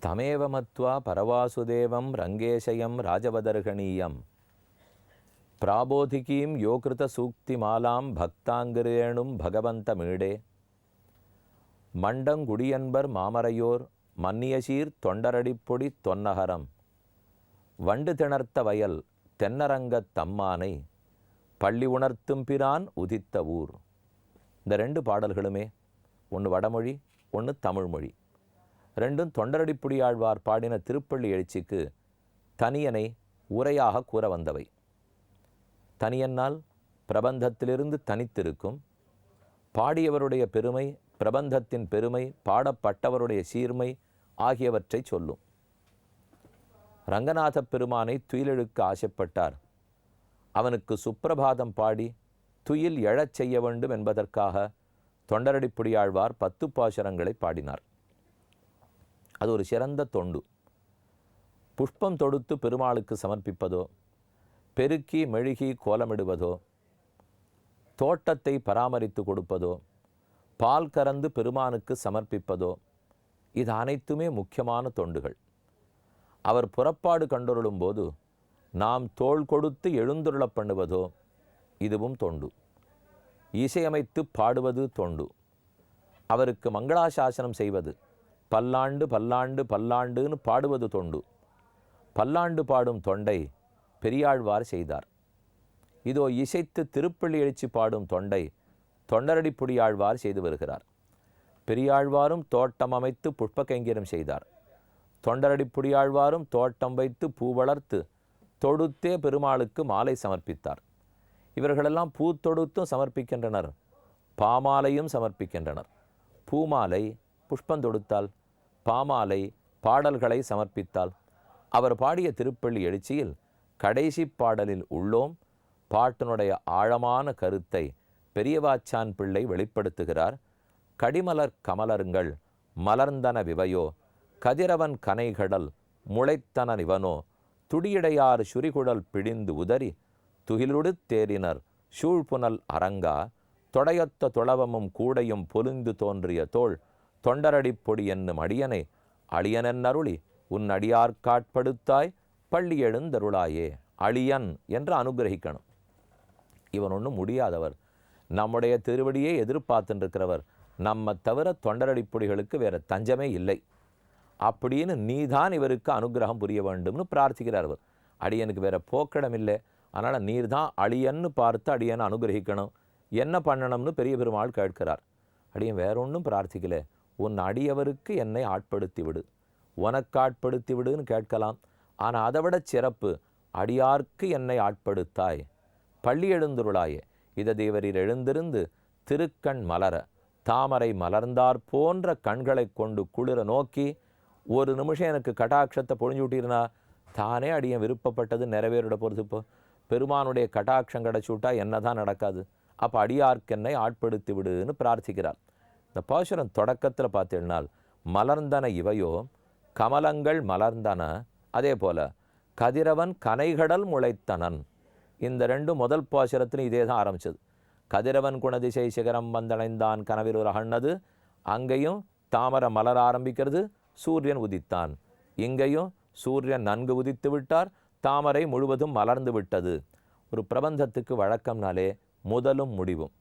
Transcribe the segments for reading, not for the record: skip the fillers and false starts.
தமேவ மத்வா பரவாசுதேவம் ரங்கேசயம் ராஜவதர்கணீயம் பிராபோதிகீம் யோகிருத சூக்திமாலாம் பக்தாங்கிரேணும் பகவந்த மீடே மண்டங்குடியன்பர் மாமரையோர் மன்னியசீர் தொண்டரடிப்பொடி தொன்னகரம் வண்டு திணர்த்த வயல் தென்னரங்கத் தம்மானை பள்ளி உணர்த்தும் பிரான் உதித்த ஊர். இந்த ரெண்டு பாடல்களுமே ஒன்று வடமொழி ஒன்று தமிழ்மொழி. ரெண்டும் தொண்டரடிப்புடியாழ்வார் பாடின திருப்பள்ளி எழுச்சிக்கு தனியனை உரையாக கூற வந்தவை. தனியன்னால் பிரபந்தத்திலிருந்து தனித்திருக்கும், பாடியவருடைய பெருமை, பிரபந்தத்தின் பெருமை, பாடப்பட்டவருடைய சீர்மை ஆகியவற்றை சொல்லும். ரங்கநாத பெருமானை துயிலெழுக்க ஆசைப்பட்டார். அவனுக்கு சுப்பிரபாதம் பாடி துயில் எழச் செய்ய வேண்டும் என்பதற்காக தொண்டரடிப்புடியாழ்வார் 10 பாசுரங்களை பாடினார். அது ஒரு சிறந்த தொண்டு. புஷ்பம் தொடுத்து பெருமாளுக்கு சமர்ப்பிப்பதோ, பெருக்கி மெழுகி கோலமிடுவதோ, தோட்டத்தை பராமரித்து கொடுப்பதோ, பால் கறந்து பெருமானுக்கு சமர்ப்பிப்பதோ, இது அனைத்துமே முக்கியமான தொண்டுகள். அவர் புறப்பாடு கண்டொருளும் போது நாம் தோள் கொடுத்து எழுந்துருளப் பண்ணுவதோ இதுவும் தொண்டு. இசையமைத்து பாடுவது தொண்டு. அவருக்கு மங்களாசாசனம் செய்வது, பல்லாண்டு பல்லாண்டு பல்லாண்டுன்னு பாடுவது தொண்டு. பல்லாண்டு பாடும் தொண்டை பெரியாழ்வார் செய்தார். இதோ இசைத்து திருப்பள்ளி எழுச்சி பாடும் தொண்டை தொண்டரடிப்புடியாழ்வார் செய்து வருகிறார். பெரியாழ்வாரும் தோட்டம் அமைத்து புஷ்ப கைங்கரியம் செய்தார். தொண்டரடிப்புடியாழ்வாரும் தோட்டம் வைத்து பூ வளர்த்து தொடுத்தே பெருமாளுக்கு மாலை சமர்ப்பித்தார். இவர்களெல்லாம் பூ தொடுத்தும் சமர்ப்பிக்கின்றனர், பாமாலையும் சமர்ப்பிக்கின்றனர். பூமாலை புஷ்பம் தொடுத்தால், பாமாலை பாடல்களை சமர்ப்பித்தால். அவர் பாடிய திருப்பள்ளி எழுச்சியில் கடைசி பாடலில் உள்ளோம் பாட்டினுடைய ஆழமான கருத்தை பெரியவாச்சான் பிள்ளை வெளிப்படுத்துகிறார். கடிமலர் கமலருங்கள் மலர்ந்தன விவையோ, கதிரவன் கனைகடல் முளைத்தன நிவனோ, துடியடையார் சுரிகுழல் பிடிந்து உதறி துகிலுடு தேரினர் சூழ்புனல் அரங்கா, தொடையொத்த துளவமும் கூடையும் பொலிந்து தோன்றிய தோள் தொண்டரடிப்பொடி என்னும் அடியனை அழியனென் அருளி உன் அடியார்காட்படுத்தாய் பள்ளி எழுந்தருளாயே. அழியன் என்று அனுகிரகிக்கணும். இவன் ஒன்றும் முடியாதவர், நம்முடைய திருவடியை எதிர்பார்த்துருக்கிறவர், நம்ம தவிர தொண்டரடிப்பொடிகளுக்கு வேறு தஞ்சமே இல்லை அப்படின்னு நீதான் இவருக்கு அனுகிரகம் புரிய வேண்டும்னு பிரார்த்திக்கிறார். அவர் அடியனுக்கு வேற போக்கிடம் இல்லை, அதனால் நீர்தான் அழியன்னு பார்த்து அடியனை அனுகிரகிக்கணும், என்ன பண்ணணும்னு பெரிய பெருமாள் கேட்கிறார். அடியன் வேற ஒன்றும் பிரார்த்திக்கல, உன் அடியவருக்கு என்னை ஆட்படுத்தி விடு, உனக்கு ஆட்படுத்தி விடுன்னு கேட்கலாம். ஆனால் அதை விட சிறப்பு, அடியார்க்கு என்னை ஆட்படுத்தாய் பள்ளி எழுந்துருளாயே. இத தேவரீர் எழுந்திருந்து திருக்கண் மலர தாமரை மலர்ந்தார் போன்ற கண்களை கொண்டு குளிர நோக்கி ஒரு நிமிஷம் எனக்கு கடாட்சத்தை பொழிஞ்சு விட்டீர்னா தானே அடியன் விருப்பப்பட்டது நிறைவேறிட போகிறது. இப்போ பெருமானுடைய கடாட்சம் கிடச்சுட்டா என்ன தான் நடக்காது? அப்போ அடியார்க்கென்னை ஆட்படுத்தி விடுன்னு பிரார்த்திக்கிறார். இந்த பாசுரம் தொடக்கத்தில் பார்த்தீங்கன்னால் மலர்ந்தன இவையோ, கமலங்கள் மலர்ந்தன, அதே போல் கதிரவன் கனைகடல் முளைத்தனன். இந்த ரெண்டும் முதல் பாசுரத்திலும் இதே தான் ஆரம்பிச்சது. கதிரவன் குணதிசை சிகரம் வந்தடைந்தான் கனவில் ஒரு அண்ணது, அங்கேயும் தாமரை மலர ஆரம்பிக்கிறது, சூரியன் உதித்தான். இங்கேயும் சூரியன் நன்கு உதித்து விட்டார், தாமரை முழுவதும் மலர்ந்து விட்டது. ஒரு பிரபந்தத்துக்கு வழக்கம்னாலே முதலும் முடிவும்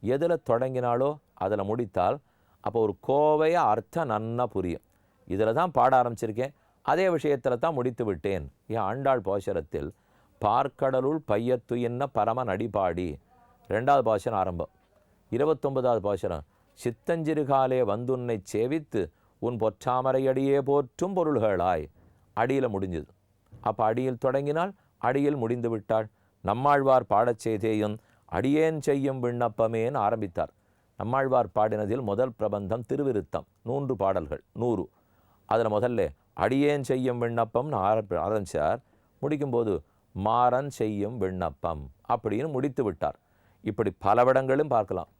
எதில் தொடங்கினாலோ அதில் முடித்தால் அப்போ ஒரு கோவையை அர்த்தம் நன்னா புரியும். இதில் தான் பாட ஆரம்பிச்சிருக்கேன், அதே விஷயத்தில் தான் முடித்து விட்டேன். என் ஆண்டாள் பாசுரத்தில் பார்க்கடலுள் பையத்துயின்ன பரமன் அடிபாடி 2வது பாசுரம் ஆரம்பம். 29வது பாசுரம் சித்தஞ்சிறுகாலே வந்துன்னை சேவித்து உன் பொற்றாமரையடியே போற்றும் பொருள்களாய். அடியில் முடிஞ்சது. அப்போ அடியில் தொடங்கினால் அடியில் முடிந்து விட்டாள். நம்மாழ்வார் பாடச் செய்தேயும் அடியேன் செய்யும் விண்ணப்பமேன்னு ஆரம்பித்தார். நம்மாழ்வார் பாடினதில் முதல் பிரபந்தம் திருவிருத்தம் 100 பாடல்கள் 100. அதில் முதல்ல அடியேன் செய்யும் விண்ணப்பம்னு ஆரம்பிச்சார். முடிக்கும்போது மாறன் செய்யும் விண்ணப்பம் அப்படின்னு முடித்து விட்டார். இப்படி பலவிடங்களும் பார்க்கலாம்.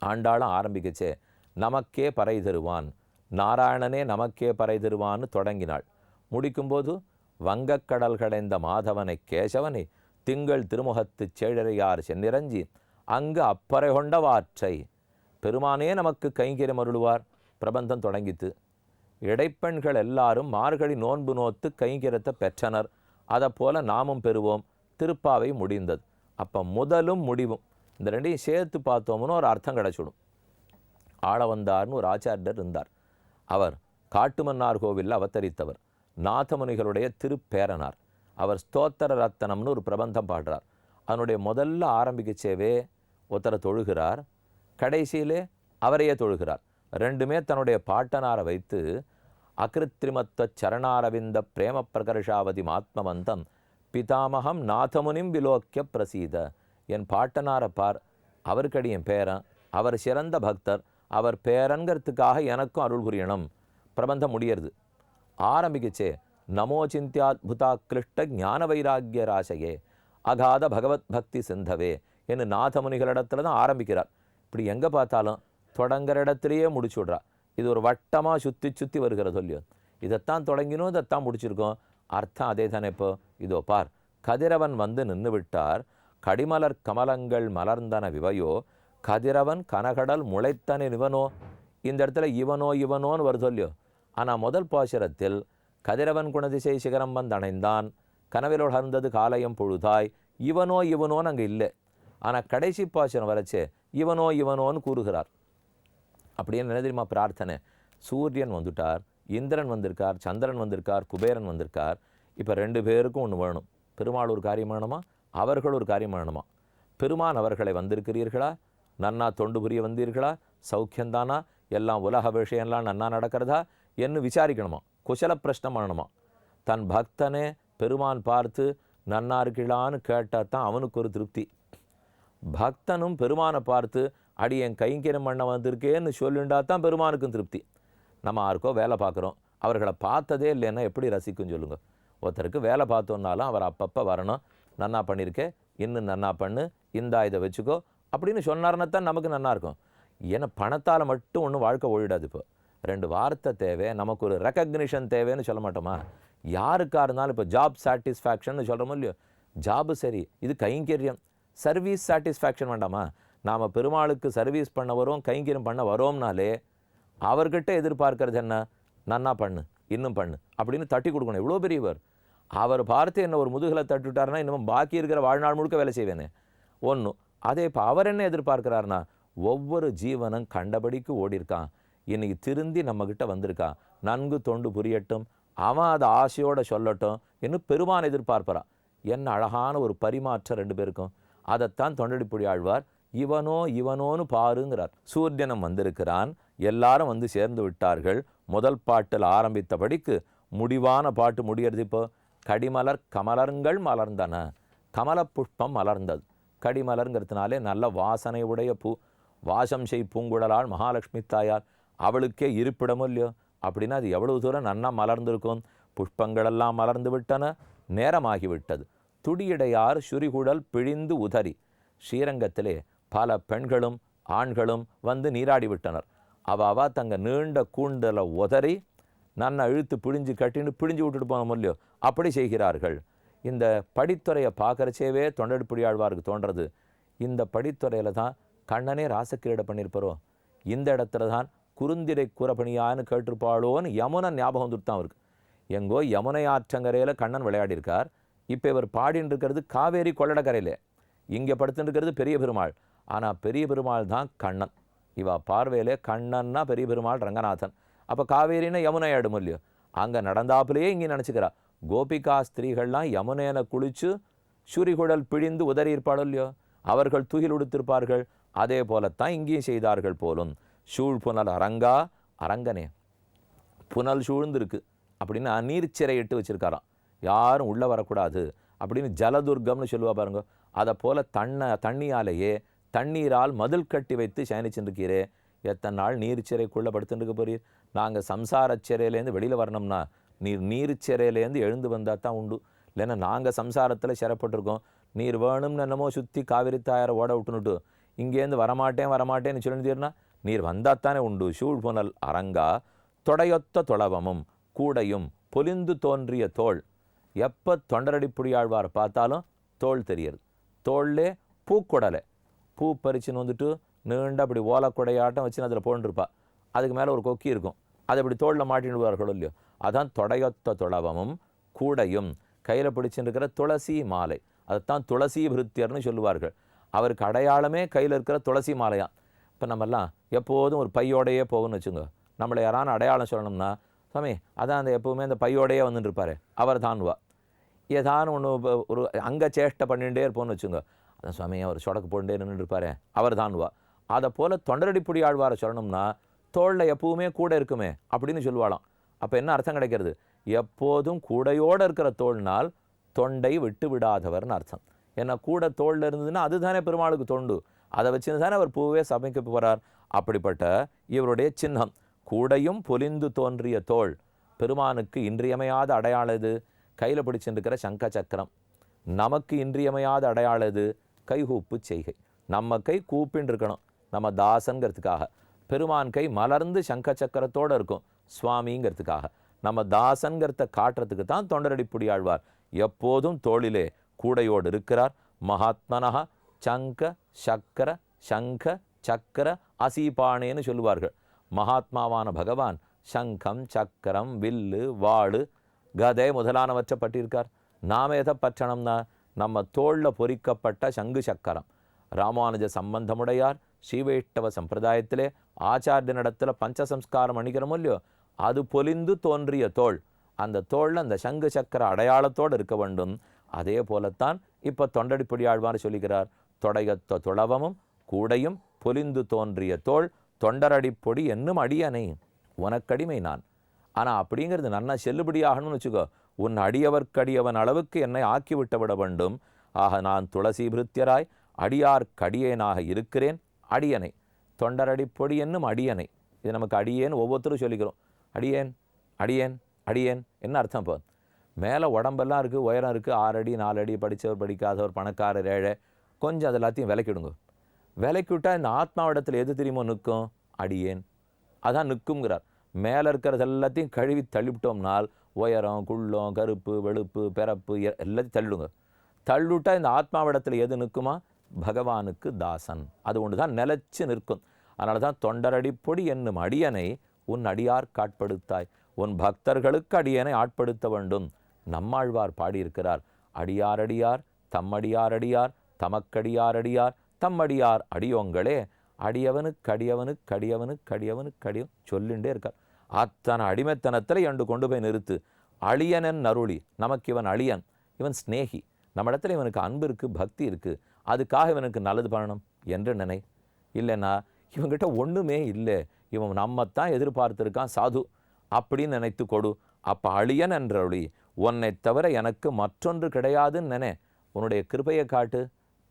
ஆண்டாளும் ஆரம்பிக்கச்சே நமக்கே பறை தருவான், நாராயணனே நமக்கே பறை தருவான்னு தொடங்கினாள். முடிக்கும்போது வங்கக்கடல் கடைந்த மாதவனை கேசவனை திங்கள் திருமுகத்துச் சேழரையார் சென்னிரஞ்சி அங்கு அப்பறை கொண்ட வாற்றை பெருமானே நமக்கு கைங்கரியம் அருளுவார். பிரபந்தம் தொடங்கித்து. இடைப்பெண்கள் எல்லாரும் மார்கழி நோன்பு நோத்து கைங்கரத்தை பெற்றனர். அதை போல நாமும் பெறுவோம். திருப்பாவை முடிந்தது. அப்போ முதலும் முடிவும் இந்த ரெண்டையும் சேர்த்து பார்த்தோம்னு ஒரு அர்த்தம் கிடச்சிடும். ஆளவந்தார்னு ஒரு ஆச்சாரியர் இருந்தார். அவர் காட்டுமன்னார் கோவிலில் அவதரித்தவர். நாதமுனிகளுடைய திருப்பேரனார். அவர் ஸ்தோத்திர ரத்தனம்னு ஒரு பிரபந்தம் பாடுறார். அதனுடைய முதல்ல ஆரம்பிக்கச்சேவே ஒருத்தரை தொழுகிறார், கடைசியிலே அவரையே தொழுகிறார். ரெண்டுமே தன்னுடைய பாட்டனாரை வைத்து அகிருத்திரிமத்வ சரணாரவிந்த பிரேம பிரகர்ஷாவதி ஆத்மவந்தம் பிதாமகம் நாதமுனிம் விலோக்கிய பிரசீத. என் பாட்டனாரை பார், அவருக்கடி என் பேரன், அவர் சிறந்த பக்தர், அவர் பேரன்கிறதுக்காக எனக்கும் அருள் புரியணும். பிரபந்தம் முடியறது. ஆரம்பிக்கச்சே நமோ சிந்தியாத்புதா கிருஷ்ட ஞான வைராக்கிய ராசையே அகாத பகவத் பக்தி சிந்தவே என்று நாதமுனிகளிடத்துல தான் ஆரம்பிக்கிறார். இப்படி எங்கே பார்த்தாலும் தொடங்குற இடத்துலையே முடிச்சு விட்றா. இது ஒரு வட்டமாக சுற்றி சுற்றி வருகிறது இல்லையோ. இதைத்தான் தொடங்கினோம், இதைத்தான் முடிச்சிருக்கோம். அர்த்தம் அதே தானே. இப்போ இதோ பார், கதிரவன் வந்து நின்று விட்டார், கடிமலர் கமலங்கள் மலர்ந்தன விவையோ, கதிரவன் கனகடல் முளைத்தன இவனோ. இந்த இடத்துல இவனோ இவனோன்னு வருது இல்லையோ. ஆனால் முதல் பாசுரத்தில் கதிரவன் குணதிசை சிகரம் வந்தணைந்தான், கனவில் உணர்ந்தது காலையம் பொழுதாய், இவனோ இவனோன்னு அங்கே இல்லை. ஆனால் கடைசி பாசுரம் வரைச்சே இவனோ இவனோன்னு கூறுகிறார். அப்படின்னு என்ன தெரியுமா பிரார்த்தனை? சூரியன் வந்துட்டார், இந்திரன் வந்திருக்கார், சந்திரன் வந்திருக்கார், குபேரன் வந்திருக்கார். இப்போ ரெண்டு பேருக்கும் ஒன்று வேணும். பெருமாள் ஒரு காரியம் வேணுமா, அவர்கள் ஒரு காரியம் வேணுமா? பெருமான் அவர்களை வந்திருக்கிறீர்களா, நன்னா தொண்டு புரிய வந்தீர்களா, சௌக்கியந்தானா, எல்லாம் உலக விஷயம்லாம் நன்னா நடக்கிறதா என்று விசாரிக்கணுமா, குசல பிரஷ்னம் பண்ணணுமா. தன் பக்தனே பெருமான் பார்த்து நன்னா இருக்கலான்னு கேட்டால் தான் அவனுக்கு ஒரு திருப்தி. பக்தனும் பெருமானை பார்த்து அடி என் கைங்கரியம் பண்ண வந்திருக்கேன்னு சொல்லிண்டா தான் பெருமானுக்கும் திருப்தி. நம்ம யாருக்கோ வேலை பார்க்குறோம், அவர்களை பார்த்ததே இல்லைன்னா எப்படி ரசிக்கும் சொல்லுங்கள். ஒருத்தருக்கு வேலை பார்த்தோன்னாலும் அவர் அப்பப்போ வரணும், நன்னா பண்ணியிருக்கே, இன்னும் நன்னா பண்ணு, இந்தா இதை வச்சுக்கோ அப்படின்னு சொன்னார்னா தான் நமக்கு நன்னா இருக்கும். ஏன்னா பணத்தால் மட்டும் ஒன்றும் வாழ்க்கை ஓடிடாது. இப்போ ரெண்டு வார்த்தை தேவை, நமக்கு ஒரு ரெக்கக்னிஷன் தேவைன்னு சொல்ல மாட்டோமா? யாருக்காக இருந்தாலும் இப்போ ஜாப் சாட்டிஸ்ஃபேக்ஷன் சொல்கிறோமோ இல்லையோ, ஜாபு சரி, இது கைங்கரியம். சர்வீஸ் சாட்டிஸ்ஃபேக்ஷன் வேண்டாமா? நாம் பெருமாளுக்கு சர்வீஸ் பண்ண வரோம், கைங்கரியம் பண்ண வரோம்னாலே அவர்கிட்ட எதிர்பார்க்கறது என்ன? நன்னா பண்ணு, இன்னும் பண்ணு அப்படின்னு தட்டி கொடுக்கணும். எவ்வளோ பெரியவர் அவர் பார்த்து என்ன ஒரு முதுகலை தட்டுவிட்டாருன்னா இன்னும் பாக்கி இருக்கிற வாழ்நாள் முழுக்க வேலை செய்வேனே ஒன்று. அதே இப்போ அவர் என்ன எதிர்பார்க்கிறாருன்னா, ஒவ்வொரு ஜீவனும் கண்டபடிக்கு ஓடிருக்கான், இன்னைக்கு திருந்தி நம்மக்கிட்ட வந்திருக்கான், நன்கு தொண்டு புரியட்டும், அவன் அதை ஆசையோடு சொல்லட்டும் இன்னும் பெருமான் எதிர்பார்ப்பறான். என்ன அழகான ஒரு பரிமாற்றம் ரெண்டு பேருக்கும். அதைத்தான் தொண்டடிப்புடி ஆழ்வார் இவனோ இவனோன்னு பாருங்கிறார். சூரியனம் வந்திருக்கிறான், எல்லாரும் வந்து சேர்ந்து விட்டார்கள். முதல் பாட்டில் ஆரம்பித்தபடிக்கு முடிவான பாட்டு முடியறது. இப்போ கடிமலர் கமலர்கள் மலர்ந்தன, கமல புஷ்பம் மலர்ந்தது. கடிமலருங்கிறதுனாலே நல்ல வாசனை உடைய பூ. வாசம் செய் பூங்குழலால் மகாலட்சுமி தாயார், அவளுக்கே இருப்பிடமும் இல்லையோ. அப்படின்னா அது எவ்வளவு தூரம் நன்னா மலர்ந்திருக்கும். புஷ்பங்களெல்லாம் மலர்ந்து விட்டன, நேரமாகிவிட்டது. துடியடையார் சுரிகுழல் பிழிந்து உதறி. ஸ்ரீரங்கத்திலே பல பெண்களும் ஆண்களும் வந்து நீராடி விட்டனர். அவ தங்க நீண்ட கூண்டலை உதறி நன்னா இழுத்து பிழிஞ்சு கட்டின்னு பிழிஞ்சு விட்டுட்டு போன இல்லையோ, அப்படி செய்கிறார்கள். இந்த படித்துறையை பார்க்கறச்சேவே தொண்டடிப்புடி ஆழ்வாருக்கு தோன்றது, இந்த படித்துறையில் தான் கண்ணனே ராசக்கிரீடை பண்ணியிருப்பாரோ, இந்த இடத்துல தான் குறுந்திரை கூறப்பணியான்னு கேட்டிருப்பாளோன்னு யமுனன் ஞாபகம் வந்துட்டு அவருக்கு. எங்கோ யமுனை ஆற்றங்கரையில் கண்ணன் விளையாடியிருக்கார். இப்போ இவர் பாடின்னு இருக்கிறது காவேரி கொள்ளடக்கரையிலே, இங்கே படுத்துட்டு இருக்கிறது பெரிய பெருமாள். ஆனால் பெரிய பெருமாள் தான் கண்ணன். இவா பார்வையிலே கண்ணன்னா பெரிய பெருமாள் ரங்கநாதன். அப்போ காவேரின்னு யமுனை ஆடும் இல்லையோ, அங்கே நடந்தாப்புலேயே இங்கே நினச்சிக்கிறா. கோபிகா ஸ்திரீகள்லாம் யமுனேனை குளித்து சூரிகுழல் பிழிந்து உதறி இருப்பாளோ இல்லையோ, அவர்கள் துகில் உடுத்திருப்பார்கள். அதே போலத்தான் இங்கேயும் செய்தார்கள் போலும். சூழ் புனல் அரங்கா, அரங்கனே புனல் சூழ்ந்துருக்கு அப்படின்னா நீர்ச்சிறை இட்டு வச்சிருக்காராம், யாரும் உள்ளே வரக்கூடாது அப்படின்னு ஜலதுர்கம்னு சொல்லுவா பாருங்க. அதை போல் தண்ணியாலேயே தண்ணீரால் மதில் கட்டி வைத்து சயனிச்சுருக்கிறே. எத்தனை நாள் நீர்ச்சிறைக்குள்ளே படுத்துட்டு போறீர்? நாங்கள் சம்சார சிறையிலேருந்து வெளியில் வரணும்னா நீர் நீர்ச்சிறையிலேருந்து எழுந்து வந்தால் தான் உண்டு. இல்லைன்னா நாங்கள் சம்சாரத்தில் சிறைப்பட்டிருக்கோம். நீர் வேணும்னு என்னமோ சுற்றி காவிரி தாயாரை ஓட விட்டுனுட்டு இங்கேருந்து வரமாட்டேன்னு சொல்லியிருந்தீர்னா நீர் வந்தாத்தானே உண்டு. சூழ் புனல் அரங்கா தொடையொத்த தொளவமும் கூடையும் பொலிந்து தோன்றிய தோள். எப்போ தொண்டரடிப்புடியாழ்வார் பார்த்தாலும் தோள் தெரியுது. தோள்லே பூக்குடலை, பூ பறிச்சுன்னு வந்துட்டு நீண்ட அப்படி ஓலக்குடையாட்டம் வச்சுன்னு அதில் போன்றிருப்பா. அதுக்கு மேலே ஒரு கொக்கி இருக்கும், அதை அப்படி தோளில் மாட்டிடுவார்களோ இல்லையோ. அதான் தொடையொத்த தொளவமும் கூடையும். கையில் பிடிச்சுன்னு இருக்கிற துளசி மாலை, அதுதான் துளசி பிருத்தியர்னு சொல்லுவார்கள். அவருக்கு அடையாளமே கையில் இருக்கிற துளசி மாலையாம். இப்போ நம்மெல்லாம் எப்போதும் ஒரு பையோடையே போகும்னு வச்சுங்க. நம்மளை யாரான அடையாளம் சொல்லணும்னா, சுவாமி அதான் அந்த எப்போவுமே அந்த பையோடையே வந்துட்டு இருப்பார், அவர் தான்வா. ஏதானு ஒன்று ஒரு அங்கே சேஷ்டை பண்ணிகிட்டே இருப்போம்னு வச்சுங்க, அதான் சுவாமி அவர் சொடக்கு போட்டுட்டே நின்றுட்டு இருப்பார், அவர் தான்வா. அதை போல் தொண்டரடிப்புடி ஆழ்வாரை சொல்லணும்னா தோளில் எப்பவுமே கூட இருக்குமே அப்படின்னு சொல்லுவாளாம். அப்போ என்ன அர்த்தம் கிடைக்கிறது? எப்போதும் கூடையோடு இருக்கிற தோள்னால் தொண்டை விட்டு விடாதவர்னு அர்த்தம். ஏன்னா கூட தோளில் இருந்ததுன்னா அதுதானே பெருமாளுக்கு தொண்டு. அதை வச்சுன்னு தானே அவர் பூவே சமைக்க போகிறார். அப்படிப்பட்ட இவருடைய சின்னம் கூடையும் பொலிந்து தோன்றிய தோள். பெருமானுக்கு இன்றியமையாத அடையாளம் இது கையில் பிடிச்சிருக்கிற சங்க சக்கரம். நமக்கு இன்றியமையாத அடையாளம் இது கைகூப்பு செய்கை. நம்ம கை கூப்பின்னு இருக்கணும் நம்ம தாசங்கிறதுக்காக. பெருமான் கை மலர்ந்து சங்க சக்கரத்தோடு இருக்கும் சுவாமிங்கிறதுக்காக. நம்ம தாசன்கிறத காட்டுறதுக்கு தான் தொண்டரடிப்புடி ஆழ்வார் எப்போதும் தோளிலே கூடையோடு இருக்கிறார். மகாத்மனஹா சங்க சக்கர சங்க சக்கர அசீபானேன்னு சொல்லுவார்கள். மகாத்மாவான பகவான் சங்கம் சக்கரம் வில்லு வாளு கதை முதலானவற்றை பட்டிருக்கார். நாம் எதை பற்றணும்னா நம்ம தோளில் பொறிக்கப்பட்ட சங்கு சக்கரம். ராமானுஜ சம்பந்தமுடையார் ஸ்ரீவைஷ்ணவ சம்பிரதாயத்திலே ஆச்சாரியனிடத்தில் பஞ்சசம்ஸ்காரம் அணிக்கிறோமோ இல்லையோ, அது பொலிந்து தோன்றிய தோள். அந்த தோளில் அந்த சங்கு சக்கர அடையாளத்தோடு இருக்க வேண்டும். அதே போலத்தான் இப்போ தொண்டடிப்புடி ஆழ்வார் சொல்லுகிறார். தொடையொத்த துளவமும் கூடையும் பொலிந்து தோன்றிய தோள் தொண்டரடிப்பொடி என்னும் அடியனை உனக்கடிமை நான். ஆனால் அப்படிங்கிறது நன்னா செல்லுபடியாகணும்னு வச்சுக்கோ. உன் அடியவர்க்கடியவன் அளவுக்கு என்னை ஆக்கிவிட்டு விட வேண்டும். ஆக நான் துளசி பிருத்தியராய் அடியார்க்கடியேனாக இருக்கிறேன். அடியனை தொண்டரடிப்பொடி என்னும் அடியனை. இது நமக்கு அடியேன் ஒவ்வொருத்தரும் சொல்லிக்கிறோம். அடியேன் அடியேன் அடியேன் என்ன அர்த்தம்? இப்போ மேலே உடம்பெல்லாம் இருக்குது, உயரம் இருக்குது, 6 அடி 4 அடி, படித்தவர் படிக்காதவர் பணக்காரர் ஏழை, கொஞ்சம் அது எல்லாத்தையும் விலைக்கிடுங்க. விலைக்கு விட்டால் இந்த ஆத்மாவிடத்தில் எது தெரியுமோ நிற்கும்? அடியேன். அதான் நிற்குங்கிறார். மேலே இருக்கிறது எல்லாத்தையும் கழுவி தள்ளிவிட்டோம்னால் உயரம் குள்ளம் கருப்பு வெளுப்பு பிறப்பு எல்லாத்தையும் தள்ளிடுங்க. தள்ளிவிட்டால் இந்த ஆத்மாவிடத்தில் எது நிற்குமா? பகவானுக்கு தாசன். அது ஒன்று தான் நிலைச்சு நிற்கும். அதனால தான் தொண்டரடிப்பொடி என்னும் அடியனை உன் அடியார் காட்படுத்தாய். உன் பக்தர்களுக்கு அடியனை ஆட்படுத்த வேண்டும். நம்மாழ்வார் பாடியிருக்கிறார். அடியார் அடியார் தம்மடியார் அடியார் தமக்கடியார் அடியார் தம்மடியார் அடியோங்களே. அடியவனுக்கு அடியவனுக்கு அடியவனுக்கு அடியவனுக்கு அடியும் சொல்லிகிட்டே இருக்கார். அத்தனை அடிமைத்தனத்தில் எண்டு கொண்டு போய் நிறுத்து. அழியனன் அருளி. நமக்கு இவன் அழியன், இவன் ஸ்நேகி. நம்ம இடத்துல இவனுக்கு அன்பு இருக்குது, பக்தி இருக்குது, அதுக்காக இவனுக்கு நல்லது பண்ணணும் என்று நினை. இல்லைன்னா இவன்கிட்ட ஒன்றுமே இல்லை, இவன் நம்மத்தான் எதிர்பார்த்துருக்கான் சாது அப்படின்னு நினைத்து கொடு. அப்போ அழியன் என்றொழி. உன்னை தவிர எனக்கு மற்றொன்று கிடையாதுன்னு நினை. உன்னுடைய கிருபையை காட்டு,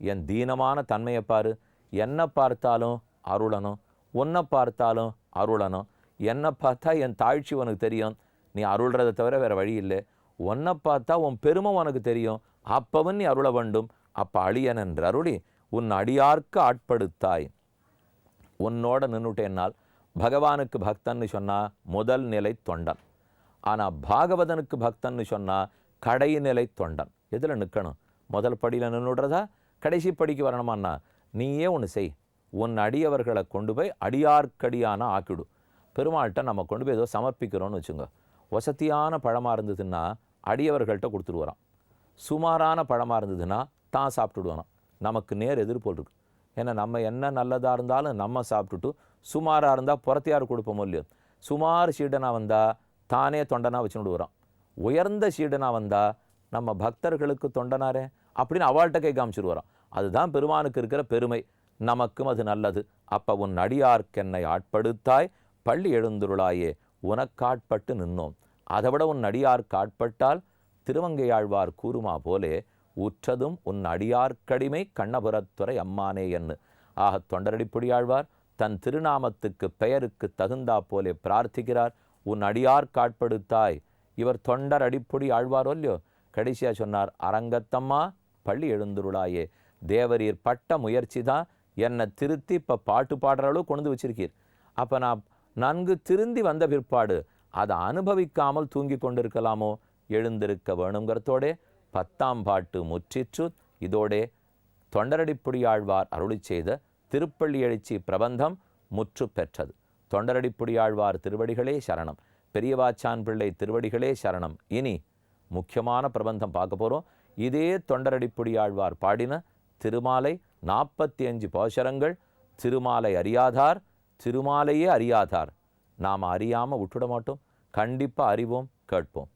என் தீனமான தன்மையை பாரு. என்னை பார்த்தாலும் அருளணும், உன்னை பார்த்தாலும் அருளணும். என்னை பார்த்தா என் தாழ்ச்சி உனக்கு தெரியும், நீ அருள்றதை தவிர வேறு வழி இல்லை. உன்னை பார்த்தா உன் பெருமை உனக்கு தெரியும், அப்பவன் நீ அருள வேண்டும். அப்போ அழியன் என்று அருளி உன் அடியார்க்கு ஆட்படுத்தாய். உன்னோட நின்றுட்டேன்னால் பகவானுக்கு பக்தன்னு சொன்னால் முதல் நிலை தொண்டன். ஆனால் பாகவதனுக்கு பக்தன்னு சொன்னால் கடைநிலை தொண்டன். எதில் நிற்கணும்? முதல் படியில் நின்றுடுறதா கடைசி படிக்கு வரணுமான்னா நீயே ஒன்று செய். உன் அடியவர்களை கொண்டு போய் அடியார்க்கடியான ஆக்கிடு. பெருமாள்கிட்ட நம்ம கொண்டு போய் ஏதோ சமர்ப்பிக்கிறோன்னு வச்சுங்க. வசதியான பழமாக இருந்ததுன்னா அடியவர்கள்ட்ட கொடுத்துருவாராம். சுமாரான பழமாக இருந்ததுன்னா தான் சாப்பிட்டுடுவாராம். நமக்கு நேர் எதிர்போல் இருக்குது. ஏன்னா நம்ம என்ன நல்லதாக இருந்தாலும் நம்ம சாப்பிட்டுட்டு சுமாராக இருந்தால் புறத்தையார் கொடுப்போமோ இல்லையோ. சுமார் சீடனாக வந்தால் தானே தொண்டனாக வச்சுன்னு வரான். உயர்ந்த சீடனாக வந்தால் நம்ம பக்தர்களுக்கு தொண்டனாரே அப்படின்னு அவள்கிட்ட கை காமிச்சிட்டு வரான். அதுதான் பெருமானுக்கு இருக்கிற பெருமை. நமக்கும் அது நல்லது. அப்போ உன் அடியார்க்கென்னை ஆட்படுத்தாய் பள்ளி எழுந்துருளாயே உனக்காட்பட்டு நின்னோம். அதை விட உன் அடியார்க்கு ஆட்பட்டால் திருவங்கையாழ்வார் கூறுமா போலே உற்றதும் உன் அடியார்க்கடிமை கண்ணபுரத்துறை அம்மானே என்று. ஆக தொண்டரடிப்புடி ஆழ்வார் தன் திருநாமத்துக்கு பெயருக்கு தகுந்தா போலே பிரார்த்திக்கிறார். உன் அடியார் காட்படுத்தாய். இவர் தொண்டர் அடிப்பொடி ஆழ்வாரோ இல்லையோ, கடைசியா சொன்னார், அரங்கத்தம்மா பள்ளி எழுந்துருளாயே. தேவரீர் பட்ட முயற்சி தான் என்னை திருத்தி இப்போ பாட்டு பாடுற அளவு கொண்டு வச்சிருக்கீர். அப்போ நான் நன்கு திருந்தி வந்த பிற்பாடு அதை அனுபவிக்காமல் தூங்கி கொண்டிருக்கலாமோ? எழுந்திருக்க வேணுங்கிறதோடே 10ஆம் பாட்டு முற்றிற்று. இதோடே தொண்டரடிப்புடியாழ்வார் அருளி செய்த திருப்பள்ளி எழுச்சி பிரபந்தம் முற்று பெற்றது. தொண்டரடிப்புடியாழ்வார் திருவடிகளே சரணம். பெரியவாச்சான் பிள்ளை திருவடிகளே சரணம். இனி முக்கியமான பிரபந்தம் பார்க்க போகிறோம். இதே தொண்டரடிப்புடியாழ்வார் பாடின திருமாலை 45 பாசுரங்கள். திருமாலை அறியாதார் திருமாலையே அறியாதார். நாம் அறியாமல் விட்டுட மாட்டோம். கண்டிப்பாக அறிவோம், கேட்போம்.